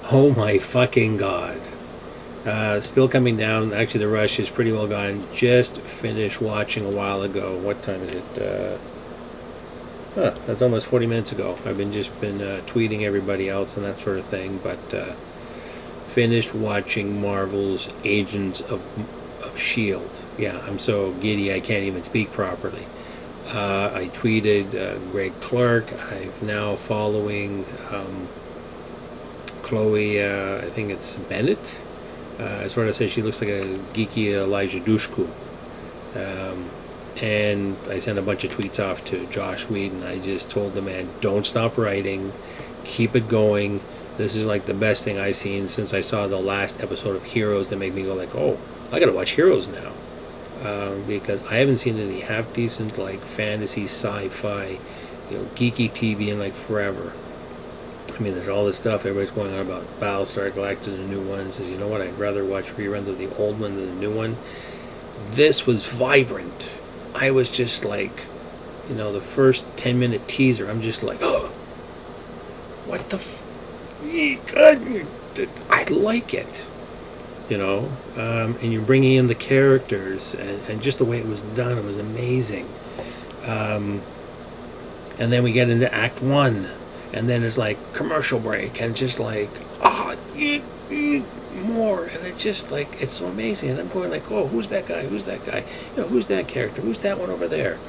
Oh my fucking god. Still coming down. Actually, the rush is pretty well gone. Just finished watching a while ago. What time is it? That's almost 40 minutes ago. I've been tweeting everybody else and that sort of thing. But finished watching Marvel's Agents of S.H.I.E.L.D. Yeah, I'm so giddy I can't even speak properly. I tweeted Greg Clark. I'm now following Chloe, I think it's Bennett. I sort of say she looks like a geeky Elijah Dushku. And I sent a bunch of tweets off to Josh Whedon. I just told the man, don't stop writing, keep it going. This is like the best thing I've seen since I saw the last episode of Heroes that made me go like, oh, I gotta watch Heroes now. Because I haven't seen any half decent like fantasy, sci-fi, geeky TV in like forever. I mean, there's all this stuff everybody's going on about Battlestar Galactica, the new one. Says, you know what? I'd rather watch reruns of the old one than the new one. This was vibrant. I was just like, the first 10-minute teaser. I'm just like, oh, what the? I like it. And you're bringing in the characters and just the way it was done. It was amazing. And then we get into Act 1. And then it's like commercial break and just like, more. And it's just like, it's so amazing. And I'm going like, oh, who's that guy? Who's that guy? Who's that character? Who's that one over there?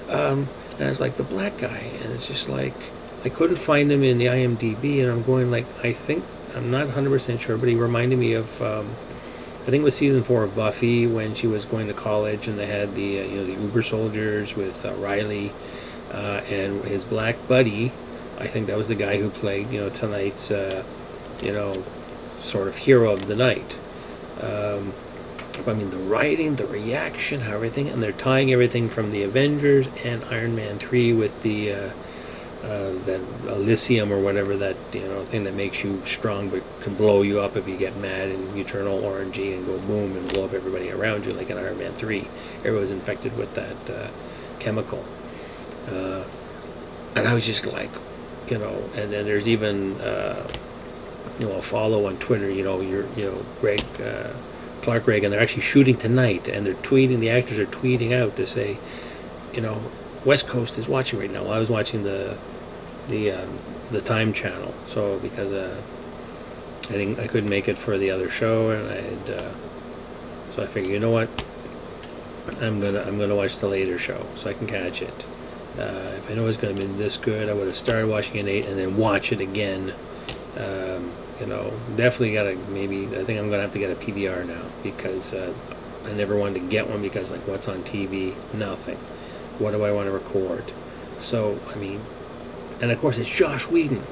And it's like the black guy. And it's just like, I couldn't find him in the IMDb. And I'm going like, I'm not 100% sure, but he reminded me of, I think it was season 4 of Buffy when she was going to college and they had the, the Uber soldiers with Riley and his black buddy. I think that was the guy who played, tonight's, sort of hero of the night. I mean, the writing, the reaction, how everything, and they're tying everything from the Avengers and Iron Man 3 with the, that Elysium or whatever, that, thing that makes you strong but can blow you up if you get mad and you turn all orangey and go boom and blow up everybody around you, like in Iron Man 3. Everyone's infected with that chemical. And I was just like, and then there's even a follow on Twitter, Greg Clark Gregg, and they're actually shooting tonight, and they're tweeting, the actors are tweeting out to say, West Coast is watching right now. Well, I was watching the Time channel, so because I couldn't make it for the other show, and so I figured, you know what, I'm gonna watch the later show so I can catch it. If I know it's going to be this good, I would have started watching at 8 and then watch it again. Definitely got to, I think I'm going to have to get a PVR now because I never wanted to get one because, like, what's on TV? Nothing. What do I want to record? So, I mean, and of course it's Josh Whedon.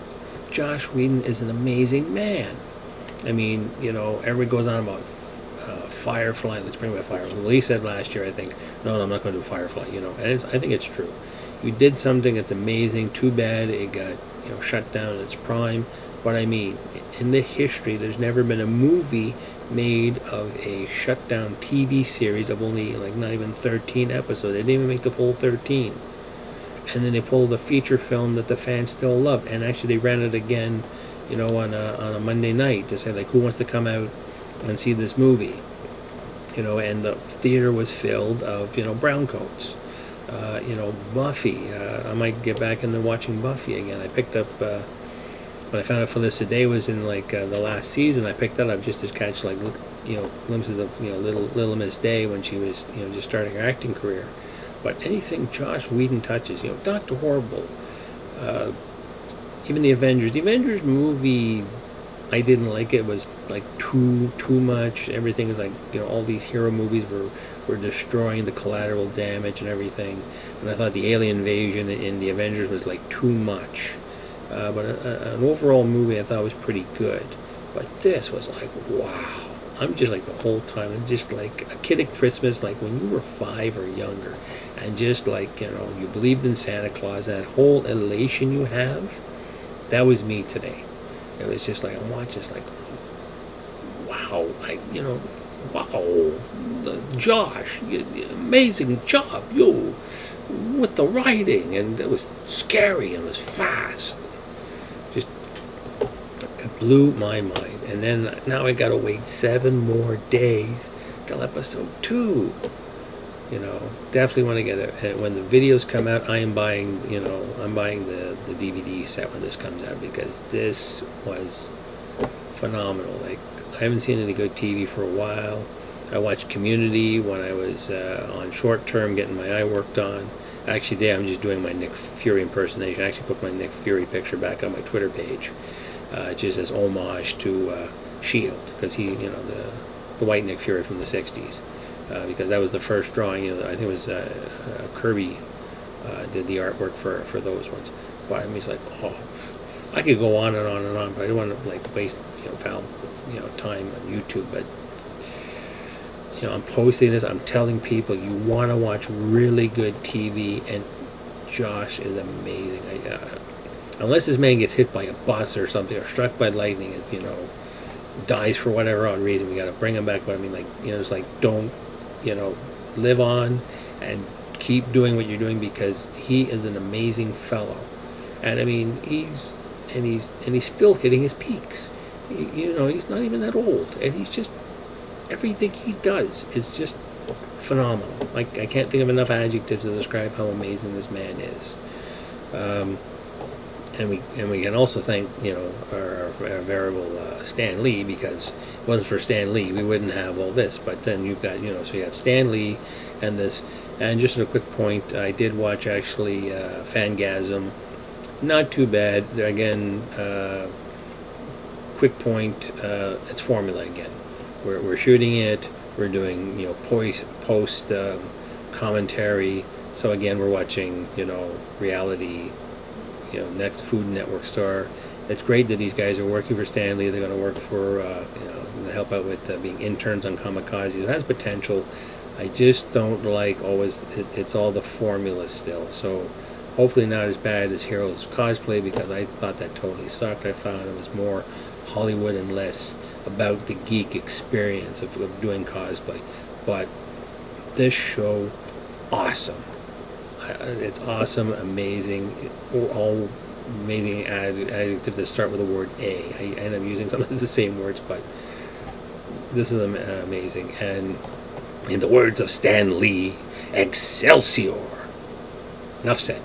Josh Whedon is an amazing man. I mean, everybody goes on about Firefly. Let's bring back Firefly. Well, he said last year, I think, no, I'm not going to do Firefly, and I think it's true. You did something that's amazing. Too bad it got shut down in its prime. But I mean, in the history, there's never been a movie made of a shut down TV series of only like not even 13 episodes. They didn't even make the full 13. And then they pulled a feature film that the fans still loved. And actually, they ran it again, on a Monday night to say like, who wants to come out and see this movie? And the theater was filled of browncoats. Buffy. I might get back into watching Buffy again. I picked up when I found out Felicity Day was in like the last season. I picked that up just to catch like glimpses of Little Miss Day when she was just starting her acting career. But anything Josh Whedon touches, Dr. Horrible, even the Avengers. The Avengers movie, I didn't like it. It was like too much. Everything is like all these hero movies were destroying the collateral damage and everything. And I thought the alien invasion in the Avengers was like too much. But an overall movie I thought was pretty good. But this was like, wow. I'm just like the whole time, I'm just like a kid at Christmas, like when you were 5 or younger, and just like you believed in Santa Claus. That whole elation you have, that was me today. It was just like, I'm watching, just like, wow, wow, Josh, amazing job, you, with the writing, and it was scary and it was fast. Just blew my mind. And then now I gotta wait 7 more days till episode 2. You know, definitely want to get it. And when the videos come out, I am buying, you know, I'm buying the DVD set when this comes out, because this was phenomenal. Like, I haven't seen any good TV for a while. I watched Community when I was on short term getting my eye worked on. Actually, today I'm just doing my Nick Fury impersonation. I actually put my Nick Fury picture back on my Twitter page, just as homage to S.H.I.E.L.D, because he, you know, the white Nick Fury from the '60s. Because that was the first drawing. You know, I think it was Kirby did the artwork for those ones. But I mean, it's like, oh, I could go on and on and on, but I don't want to like waste time on YouTube. But you know, I'm posting this. I'm telling people you want to watch really good TV, and Josh is amazing. Unless this man gets hit by a bus or something, or struck by lightning, and, you know, dies for whatever odd reason, we got to bring him back. But I mean, like, you know, it's like, don't, you know, live on and keep doing what you're doing, because he is an amazing fellow. And I mean, he's still hitting his peaks. You know, he's not even that old, and he's just, everything he does is just phenomenal. Like, I can't think of enough adjectives to describe how amazing this man is. And we can also thank, you know, our venerable Stan Lee, because if it wasn't for Stan Lee, we wouldn't have all this. But then you've got, you know, so you got Stan Lee and this. And just at a quick point, I did watch actually Fangasm. Not too bad. Again, quick point, it's formula again. We're shooting it. We're doing, you know, post commentary. So again, we're watching, you know, reality. You know, next Food Network star. It's great that these guys are working for Stan Lee. They're going to work for, you know, help out with being interns on Kamikaze. It has potential. I just don't like always, it's all the formula still. So hopefully not as bad as Heroes Cosplay, because I thought that totally sucked. I found it was more Hollywood and less about the geek experience of doing cosplay. But this show, awesome. It's awesome, amazing, all amazing adjectives that start with the word A. I end up using sometimes the same words, but this is amazing. And in the words of Stan Lee, Excelsior. Enough said.